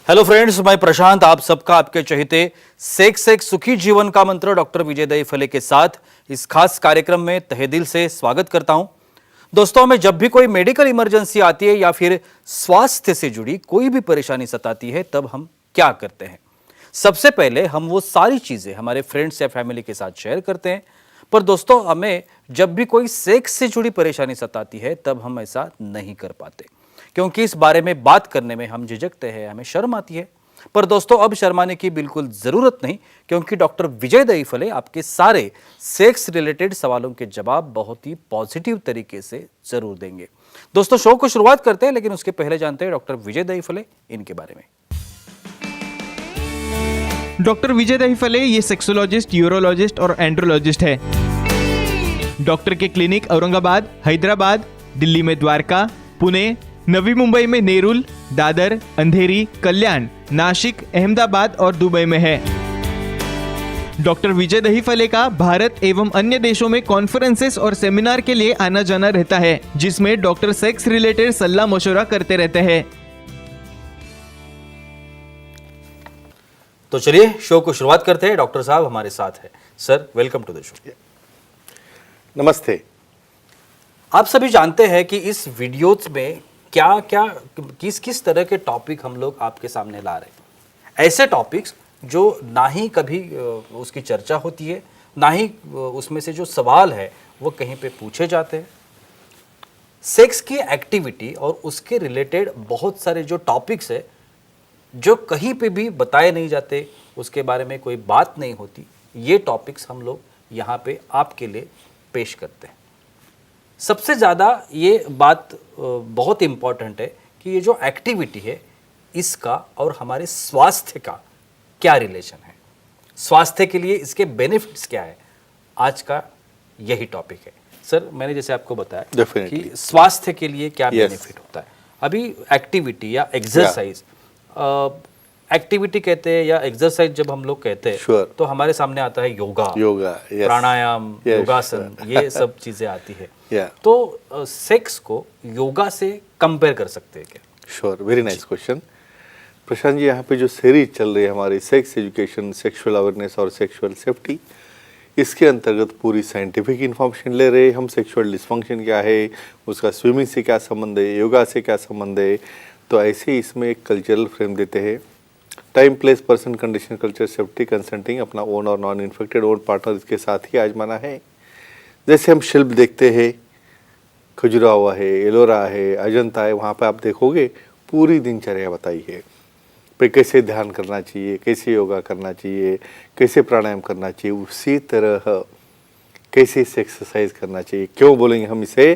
Hello friends, मैं प्रशांत आप सबका आपके चहेते सेक्स एक सुखी जीवन का मंत्र डॉक्टर विजय दहीफले के साथ इस खास कार्यक्रम में तहे दिल से स्वागत करता हूं। दोस्तों, हमें जब भी कोई मेडिकल इमरजेंसी आती है या फिर स्वास्थ्य से जुड़ी कोई भी परेशानी सताती है, तब हम क्या करते हैं? सबसे पहले हम वो सारी चीजें हमारे फ्रेंड्स या फैमिली के साथ शेयर करते हैं। पर दोस्तों, हमें जब भी कोई सेक्स से जुड़ी परेशानी सताती है, तब हम ऐसा नहीं कर पाते, क्योंकि इस बारे में बात करने में हम झिझकते हैं, हमें शर्म आती है। पर दोस्तों, अब शर्माने की बिल्कुल जरूरत नहीं, क्योंकि डॉक्टर विजय दहीफले आपके सारे सेक्स रिलेटेड सवालों के जवाब बहुत ही पॉजिटिव तरीके से जरूर देंगे। दोस्तों, शो को शुरुआत करते हैं, लेकिन उसके पहले जानते हैं डॉक्टर विजय दहीफले इनके बारे में। डॉक्टर विजय दहीफले ये सेक्सोलॉजिस्ट, यूरोलॉजिस्ट और एंड्रोलॉजिस्ट है। डॉक्टर के क्लिनिक औरंगाबाद, हैदराबाद, दिल्ली में द्वारका, पुणे, नवी मुंबई में नेरुल, दादर, अंधेरी, कल्याण, नासिक, अहमदाबाद और दुबई में है। डॉक्टर विजय दहीफले का भारत एवं अन्य देशों में कॉन्फ्रेंसेस और सेमिनार के लिए आना जाना रहता है, जिसमें डॉक्टर सेक्स रिलेटेड सलाह मशवरा करते रहते हैं। तो चलिए शो को शुरुआत करते हैं। डॉक्टर साहब हमारे साथ है। Sir, welcome to the show. नमस्ते। आप सभी जानते हैं कि इस वीडियोस में क्या क्या किस किस तरह के टॉपिक हम लोग आपके सामने ला रहे हैं। ऐसे टॉपिक्स जो ना ही कभी उसकी चर्चा होती है, ना ही उसमें से जो सवाल है वो कहीं पे पूछे जाते हैं। सेक्स की एक्टिविटी और उसके रिलेटेड बहुत सारे जो टॉपिक्स है जो कहीं पे भी बताए नहीं जाते, उसके बारे में कोई बात नहीं होती, ये टॉपिक्स हम लोग यहाँ पे आपके लिए पेश करते हैं। सबसे ज़्यादा ये बात बहुत इम्पॉर्टेंट है कि ये जो एक्टिविटी है इसका और हमारे स्वास्थ्य का क्या रिलेशन है, स्वास्थ्य के लिए इसके बेनिफिट्स क्या है, आज का यही टॉपिक है। सर, मैंने जैसे आपको बताया कि स्वास्थ्य के लिए क्या बेनिफिट होता है। अभी एक्टिविटी या एक्सरसाइज, एक्टिविटी कहते हैं या एक्सरसाइज जब हम लोग कहते हैं तो हमारे सामने आता है योगा, प्राणायाम, योगासन, ये सब चीजें आती है। तो सेक्स को योगा से कंपेयर कर सकते हैं क्या? Sure, very nice question Prashant ji. यहाँ पे जो सीरीज चल रही है हमारी सेक्स एजुकेशन, सेक्सुअल अवेयरनेस और सेक्सुअल सेफ्टी, इसके अंतर्गत पूरी साइंटिफिक इन्फॉर्मेशन ले रहे हैं हम। सेक्सुअल डिस्फंक्शन क्या है, उसका स्विमिंग से क्या संबंध है, योगा से क्या संबंध है, तो ऐसे इसमें एक कल्चरल फ्रेम देते हैं। Time, place, person, condition, culture, safety, consulting, अपना ओन और नॉन इन्फेक्टेड ओन पार्टनर इसके साथ ही आजमाना है। जैसे हम शिल्प देखते हैं, खजुराहो है, एलोरा है, अजंता है, वहाँ पे आप देखोगे पूरी दिनचर्या बताई है पे कैसे ध्यान करना चाहिए, कैसे योगा करना चाहिए, कैसे प्राणायाम करना चाहिए, उसी तरह कैसे एक्सरसाइज करना चाहिए। क्यों बोलेंगे हम इसे?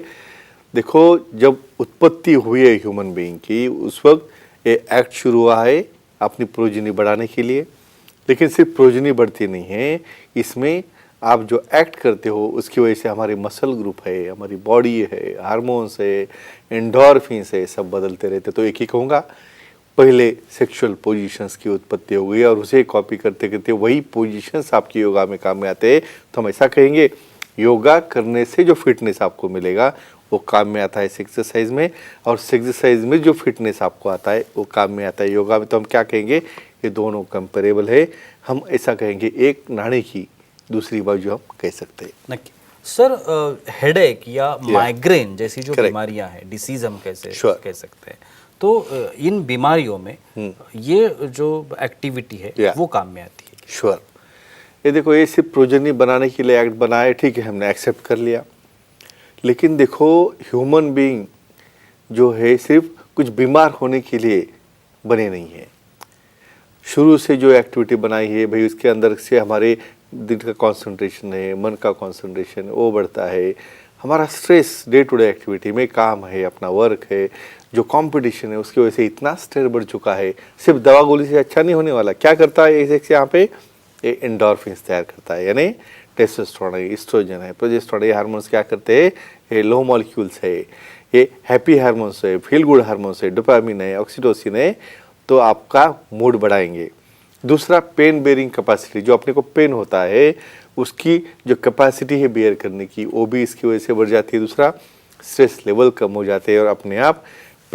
देखो, जब उत्पत्ति हुई है ह्यूमन बीइंग की, उस वक्त ये एक्ट शुरू हुआ है अपनी प्रोजनी बढ़ाने के लिए। लेकिन सिर्फ प्रोजनी बढ़ती नहीं है, इसमें आप जो एक्ट करते हो उसकी वजह से हमारे मसल ग्रुप है, हमारी बॉडी है, हार्मोन्स है, एंडोर्फिन्स है, सब बदलते रहते। तो एक ही कहूँगा, पहले सेक्सुअल पोजीशंस की उत्पत्ति हो गई और उसे कॉपी करते करते वही पोजीशंस आपकी योगा में काम में आते हैं। तो हम ऐसा कहेंगे, योगा करने से जो फिटनेस आपको मिलेगा वो काम में आता है एक्सरसाइज में, और एक्सरसाइज में जो फिटनेस आपको आता है वो काम में आता है योगा में। तो हम क्या कहेंगे, ये दोनों कंपेरेबल है। हम ऐसा कहेंगे, एक नाणे की दूसरी बाजू हम कह सकते हैं। नक्की। सर, हेडेक या माइग्रेन जैसी जो बीमारियां हैं, डिसीज हम कैसे कह सकते हैं, तो इन बीमारियों में ये जो एक्टिविटी है वो काम में आती है? श्योर। ये देखो, ये सिर्फ प्रोजनी बनाने के लिए एक्ट बनाए, ठीक है, हमने एक्सेप्ट कर लिया। लेकिन देखो, ह्यूमन बीइंग जो है सिर्फ कुछ बीमार होने के लिए बने नहीं है। शुरू से जो एक्टिविटी बनाई है भाई, उसके अंदर से हमारे दिल का कंसंट्रेशन है, मन का कंसंट्रेशन वो बढ़ता है, हमारा stress day to day activity में काम है, अपना वर्क है, जो कंपटीशन है, उसकी वजह से इतना स्ट्रेस बढ़ चुका है। सिर्फ दवा गोली से अच्छा नहीं होने वाला। क्या करता है ये सेक्स? यहाँ पे ये एंडोर्फिन्स तैयार करता है, यानी टेस्टोस्टेरोन है, एस्ट्रोजन है, प्रोजेस्टेरोन। ये हार्मोन्स क्या करते हैं? ये लो मॉलिक्यूल्स है, ये हैप्पी हार्मोन्स है, फील गुड हार्मोन्स है, डोपामिन है, ऑक्सीटोसिन है, तो आपका मूड बढ़ाएंगे। दूसरा, पेन बेयरिंग कैपेसिटी, जो अपने को पेन होता है उसकी जो कैपेसिटी है बेयर करने की, वो भी इसकी वजह से बढ़ जाती है। दूसरा, स्ट्रेस लेवल कम हो जाते हैं और अपने आप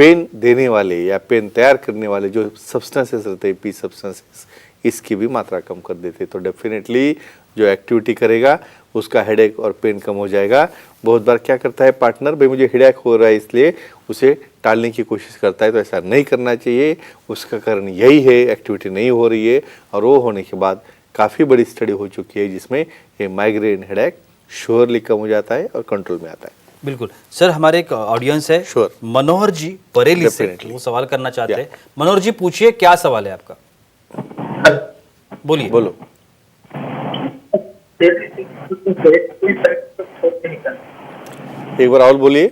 पेन देने वाले या पेन तैयार करने वाले जो सब्सटेंसेस रहते हैं, पी सब्सटेंसेस, इसकी भी मात्रा कम कर देते, तो डेफिनेटली जो एक्टिविटी करेगा उसका हेडेक और पेन कम हो जाएगा। बहुत बार क्या करता है पार्टनर, भाई मुझे हेडेक हो रहा है इसलिए उसे टालने की कोशिश करता है, तो ऐसा नहीं करना चाहिए। उसका कारण यही है, एक्टिविटी नहीं हो रही है, और वो होने के बाद काफ़ी बड़ी स्टडी हो चुकी है जिसमें ये माइग्रेन हेडेक श्योरली कम हो जाता है और कंट्रोल में आता है। बिल्कुल सर, हमारे एक ऑडियंस है Sure. मनोहर जी बरेली से, Definitely. वो सवाल करना चाहते हैं। मनोहर जी पूछिए, क्या सवाल है आपका? बोलिए। बोलो। एक बार और बोलिए।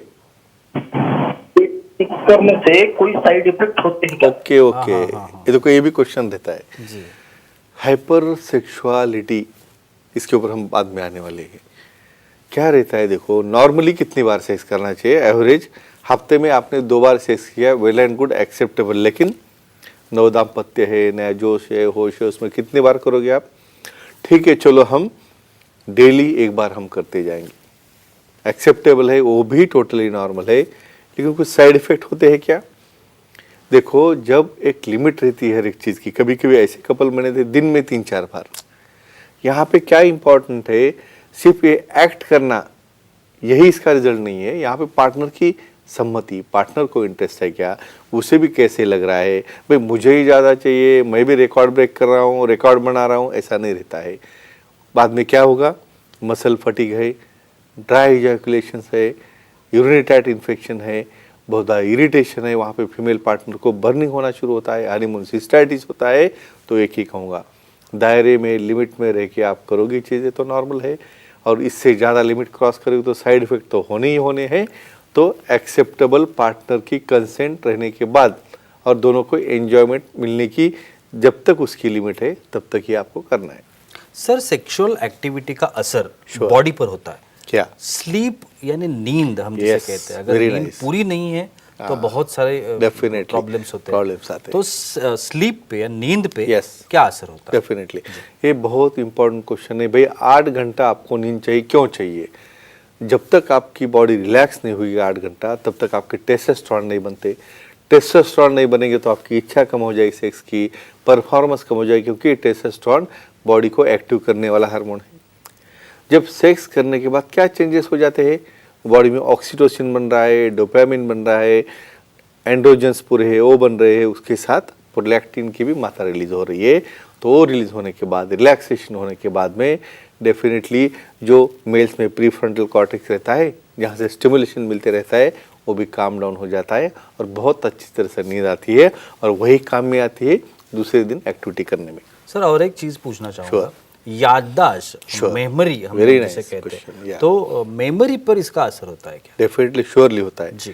करने से कोई साइड इफेक्ट होते हैं क्या? ओके ओके, ये तो कोई भी क्वेश्चन देता है। जी। हाइपर सेक्सुअलिटी, इसके ऊपर हम बाद में आने वाले हैं। क्या रहता है, देखो नॉर्मली कितनी बार सेक्स करना चाहिए? एवरेज हफ्ते में आपने 2 बार सेक्स किया, वेल एंड गुड, एक्सेप्टेबल। लेकिन नवदाम्पत्य है, नया जोश है, होश है, उसमें कितनी बार करोगे आप? ठीक है, चलो हम डेली 1 बार हम करते जाएंगे, एक्सेप्टेबल है, वो भी टोटली नॉर्मल है। लेकिन कुछ साइड इफेक्ट होते हैं क्या? देखो, जब एक लिमिट रहती है हर एक चीज़ की, कभी कभी ऐसे कपल बने थे दिन में 3-4 बार। यहाँ पे क्या इंपॉर्टेंट है, सिर्फ ये एक्ट करना यही इसका रिजल्ट नहीं है। यहाँ पे पार्टनर की सम्मति, पार्टनर को इंटरेस्ट है क्या, उसे भी कैसे लग रहा है, भाई मुझे ही ज़्यादा चाहिए, मैं भी रिकॉर्ड ब्रेक कर रहा हूँ, रिकॉर्ड बना रहा हूँ, ऐसा नहीं रहता है। बाद में क्या होगा, मसल फटीग है, ड्राई इजैकुलेशन है, यूरिनरी ट्रैक्ट इन्फेक्शन है, बहुत ज़्यादा इरिटेशन है, वहाँ पे फीमेल पार्टनर को बर्निंग होना शुरू होता है, हनीमून सिस्टाइटिस होता है। तो एक ही कहूँगा, दायरे में, लिमिट में रह के आप करोगे चीज़ें तो नॉर्मल है, और इससे ज़्यादा लिमिट क्रॉस करोगे तो साइड इफेक्ट तो होने ही होने हैं। तो एक्सेप्टेबल पार्टनर की कंसेंट रहने के बाद और दोनों को एंजॉयमेंट मिलने की जब तक उसकी लिमिट है तब तक ही आपको करना है। सर, सेक्सुअल एक्टिविटी का असर Sure. बॉडी पर होता है क्या? स्लीप यानी नींद, हम जिसे Yes, कहते हैं, अगर very नींद nice. पूरी नहीं है तो बहुत सारे Definitely, प्रॉब्लम्स होते problems आते हैं। तो स्लीप पे या नींद पे Yes. क्या असर होता है? डेफिनेटली, ये बहुत इंपॉर्टेंट क्वेश्चन है भाई। 8 घंटा आपको नींद चाहिए, क्यों चाहिए? जब तक आपकी बॉडी रिलैक्स नहीं हुई 8 घंटा, तब तक आपके टेस्टोस्टेरोन नहीं बनते। टेस्टोस्टेरोन नहीं बनेंगे तो आपकी इच्छा कम हो जाएगी, सेक्स की परफॉर्मेंस कम हो जाएगी, क्योंकि टेस्टोस्टेरोन बॉडी को एक्टिव करने वाला हार्मोन है। जब सेक्स करने के बाद क्या चेंजेस हो जाते हैं, बॉडी में ऑक्सीटोसिन बन रहा है, डोपामिन बन रहा है, एंड्रोजन्स पूरे है वो बन रहे हैं, उसके साथ प्रोलैक्टिन की भी मात्रा रिलीज हो रही है। तो वो रिलीज होने के बाद, रिलैक्सेशन होने के बाद में डेफिनेटली जो मेल्स में प्रीफ्रंटल कॉर्टेक्स रहता है, जहाँ से स्टिमुलेशन मिलते रहता है, वो भी काम डाउन हो जाता है और बहुत अच्छी तरह से नींद आती है, और वही काम में आती है दूसरे दिन एक्टिविटी करने में। सर, और एक चीज पूछना चाहूंगा, याददाश्त, Sure. मेमोरी हम Very जिसे nice कहते question, हैं, yeah. तो मेमोरी पर इसका असर होता है क्या? डेफिनेटली श्योरली होता है जी।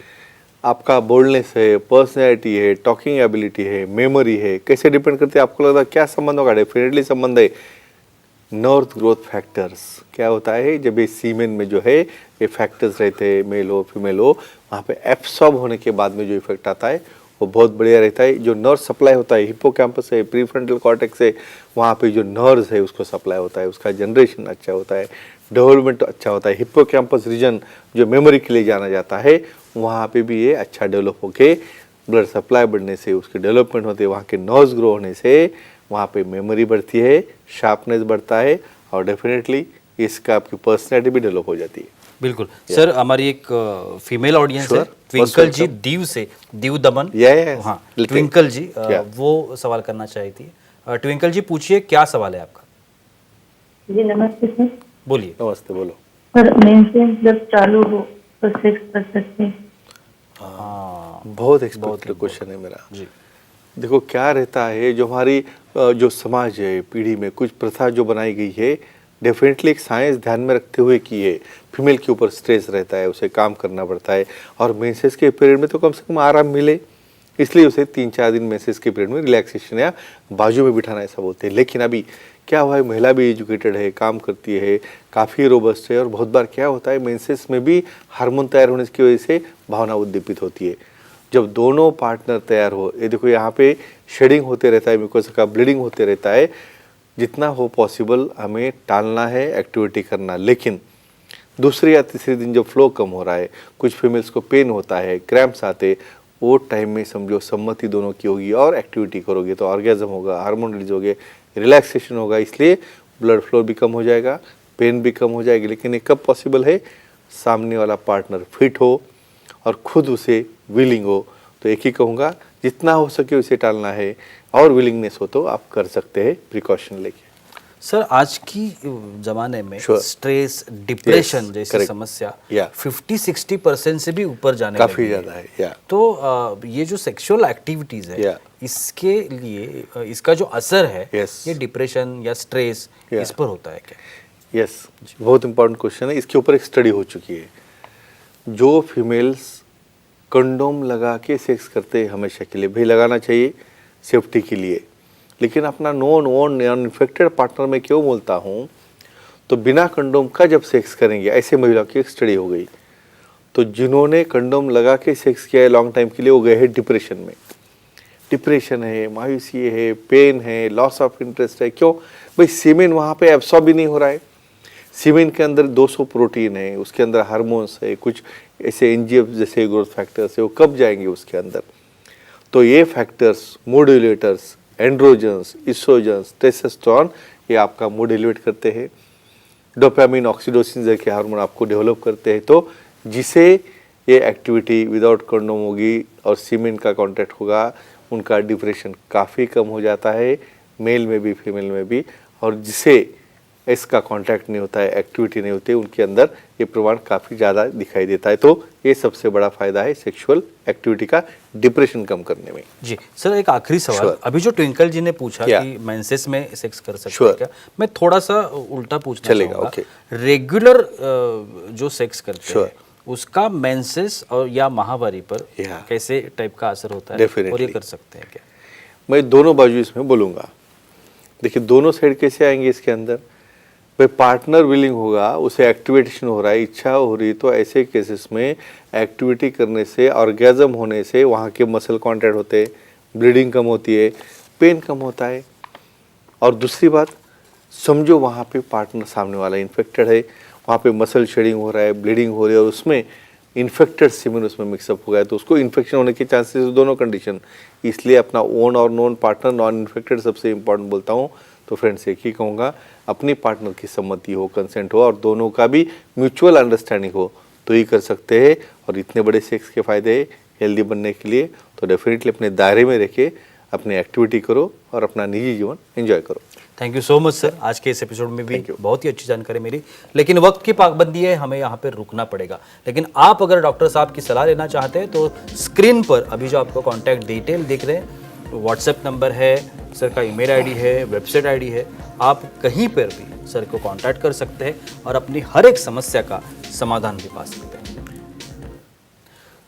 आपका बोल्डनेस है, पर्सनैलिटी है, टॉकिंग एबिलिटी है, मेमोरी है, कैसे डिपेंड करते हैं? आपको लगता है क्या संबंध होगा? डेफिनेटली संबंध है नॉर्थ ग्रोथ फैक्टर्स। क्या होता है, जब ये सीमेन में जो है ये फैक्टर्स रहते हैं, मेल हो फीमेल हो, वहाँ पे एब्सॉर्ब होने के बाद में जो इफेक्ट आता है वो बहुत बढ़िया रहता है। जो नर्व सप्लाई होता है, हिप्पोकैम्पस है, प्रीफ्रंटल कॉर्टेक्स है, वहाँ पे जो नर्व्स है उसको सप्लाई होता है, उसका जनरेशन अच्छा होता है, डेवलपमेंट अच्छा होता है। हिप्पोकैम्पस रीजन जो मेमोरी के लिए जाना जाता है, वहाँ पे भी ये अच्छा डेवलप होके ब्लड सप्लाई बढ़ने से उसके डेवलपमेंट होते हैं, वहाँ के नर्व्स ग्रो होने से वहाँ पे मेमोरी बढ़ती है, शार्पनेस बढ़ता है, और डेफिनेटली इसका आपकी पर्सनैलिटी भी डेवलप हो जाती है। बिल्कुल सर, हमारी एक फीमेल ऑडियंस है, Sure. ट्विंकल Most जी, welcome. दीव से, दीव दमन। Yes. हाँ, Little. ट्विंकल जी Yeah. वो सवाल करना चाहती थी। ट्विंकल जी पूछिए, क्या सवाल है आपका? जी नमस्ते सर। बोलिए। नमस्ते, बोलो। सर, मेंसेस जब चालू हो तो सेक्स कर सकते हैं? हाँ बहुत एक्सपेक्टेड क्वेश्चन है मेरा। जी। देखो क्या रहता है, जो हमारी जो समाज है, पीढ़ी में कुछ प्रथा जो बनाई गई है, डेफिनेटली एक साइंस ध्यान में रखते हुए की है। फीमेल के ऊपर स्ट्रेस रहता है, उसे काम करना पड़ता है, और मेंसेस के पीरियड में तो कम से कम आराम मिले, इसलिए उसे 3-4 दिन मेंसेस के पीरियड में रिलैक्सेशन या बाजू में बिठाना ऐसा बोलते हैं। लेकिन अभी क्या हुआ है, महिला भी एजुकेटेड है, काम करती है, काफ़ी रोबस्ट है, और बहुत बार क्या होता है, मेंसेस में भी हार्मोन तैयार होने की वजह से भावना उद्दीपित होती है। जब दोनों पार्टनर तैयार हो, ये देखो यहाँ पे शेडिंग होते रहता है, म्यूकोसा का ब्लीडिंग होते रहता है, जितना हो पॉसिबल हमें टालना है एक्टिविटी करना। लेकिन दूसरे या तीसरे दिन जब फ्लो कम हो रहा है, कुछ फीमेल्स को पेन होता है, क्रैम्प्स आते, वो टाइम में समझो सम्मति दोनों की होगी और एक्टिविटी करोगे तो ऑर्गेजम होगा, हार्मोन रिलीज होगे, रिलैक्सेशन होगा, इसलिए ब्लड फ्लो भी कम हो जाएगा, पेन भी कम हो जाएगी। लेकिन ये कब पॉसिबल है? सामने वाला पार्टनर फिट हो और खुद उसे विलिंग हो। तो एक ही कहूँगा, जितना हो सके उसे टालना है, और विलिंगनेस हो तो आप कर सकते हैं प्रिकॉशन लेके। सर आज की जमाने में Sure. स्ट्रेस, डिप्रेशन Yes, जैसी correct. समस्या Yeah. 50-60% से भी ऊपर जाने काफी लगी है। ज्यादा है, yeah. तो ये जो सेक्सुअल एक्टिविटीज है, Yeah. इसके लिए इसका जो असर है, Yes. ये डिप्रेशन या स्ट्रेस Yeah. इस पर होता है क्या? यस, बहुत इंपॉर्टेंट क्वेश्चन है। इसके ऊपर एक स्टडी हो चुकी है। जो फीमेल्स कंडोम लगा के सेक्स करते हैं हमेशा के लिए, भाई लगाना चाहिए सेफ्टी के लिए, लेकिन अपना नॉन इन्फेक्टेड पार्टनर में क्यों बोलता हूँ, तो बिना कंडोम का जब सेक्स करेंगे, ऐसे महिलाओं की एक स्टडी हो गई। तो जिन्होंने कंडोम लगा के सेक्स किया है लॉन्ग टाइम के लिए, वो गए हैं डिप्रेशन में। डिप्रेशन है, मायूसी है, पेन है, लॉस ऑफ इंटरेस्ट है। क्यों? भाई सीमेन वहाँ पे एब्सॉर्ब भी नहीं हो रहा है। सीमेन के अंदर 200 प्रोटीन है, उसके अंदर हार्मोन्स है, कुछ ऐसे एनजीएफ जैसे ग्रोथ फैक्टर्स है, वो कब जाएंगे उसके अंदर? तो ये फैक्टर्स, मोड्यूलेटर्स, एंड्रोजन्स, इस्ट्रोजन्स, टेस्टोस्टेरोन, ये आपका मूड एलिवेट करते हैं। डोपामिन, ऑक्सीटोसिन जैसे हार्मोन आपको डेवलप करते हैं। तो जिसे ये एक्टिविटी विदाउट कंडोम होगी और सीमेन का कांटेक्ट होगा, उनका डिप्रेशन काफ़ी कम हो जाता है, मेल में भी फीमेल में भी। और जिसे इसका कांटेक्ट नहीं होता है, एक्टिविटी नहीं होती है, उनके अंदर ये प्रमाण काफ़ी ज़्यादा दिखाई देता है। तो ये सबसे बड़ा फायदा है सेक्सुअल एक्टिविटी का डिप्रेशन कम करने में। जी सर, एक आखिरी सवाल। Sure. अभी जो ट्विंकल जी ने पूछा Yeah. कि मेंसेस में सेक्स कर सकते Sure. हैं क्या, मैं थोड़ा सा उल्टा पूछना चलेगा, चाहूंगा। okay. रेगुलर जो सेक्स करते Sure. हैं, उसका मेंसेस और या माहवारी पर Yeah. कैसे टाइप का असर होता है, Definitely. और ये कर सकते हैं क्या? मैं दोनों बाजू इसमें बोलूँगा। देखिए दोनों साइड कैसे आएंगे इसके अंदर। भाई पार्टनर विलिंग होगा, उसे एक्टिवेशन हो रहा है, इच्छा हो रही, तो ऐसे केसेस में एक्टिविटी करने से, ऑर्गेजम होने से वहाँ के मसल कॉन्टैक्ट होते हैं, ब्लीडिंग कम होती है, पेन कम होता है। और दूसरी बात, समझो वहाँ पे पार्टनर सामने वाला इन्फेक्टेड है, वहाँ पे मसल शेडिंग हो रहा है, ब्लीडिंग हो रही है, और उसमें इन्फेक्टेड सीमेन उसमें मिक्सअप हो गया, तो उसको इन्फेक्शन होने के चांसेस दोनों कंडीशन। इसलिए अपना ओन और नॉन पार्टनर, नॉन इन्फेक्टेड सबसे इम्पॉर्टेंट बोलता हूँ। तो फ्रेंड्स एक ही कहूँगा, अपनी पार्टनर की सम्मति हो, कंसेंट हो, और दोनों का भी म्यूचुअल अंडरस्टैंडिंग हो, तो ही कर सकते हैं। और इतने बड़े सेक्स के फ़ायदे हेल्दी बनने के लिए तो डेफिनेटली अपने दायरे में रह के अपनी एक्टिविटी करो और अपना निजी जीवन एंजॉय करो। Thank you so much sir, आज के इस एपिसोड में भी Thank you. बहुत ही अच्छी जानकारी मिली, लेकिन वक्त की पाबंदी है, हमें यहाँ पे रुकना पड़ेगा। लेकिन आप अगर डॉक्टर साहब की सलाह लेना चाहते हैं तो स्क्रीन पर अभी जो आपको कॉन्टैक्ट डिटेल दिख रहे हैं, व्हाट्सएप नंबर है, सर का ईमेल आईडी है, वेबसाइट आईडी है, आप कहीं पर भी सर को कांटेक्ट कर सकते हैं और अपनी हर एक समस्या का समाधान भी पा सकते हैं।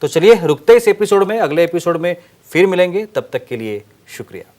तो चलिए रुकते इस एपिसोड में, अगले एपिसोड में फिर मिलेंगे, तब तक के लिए शुक्रिया।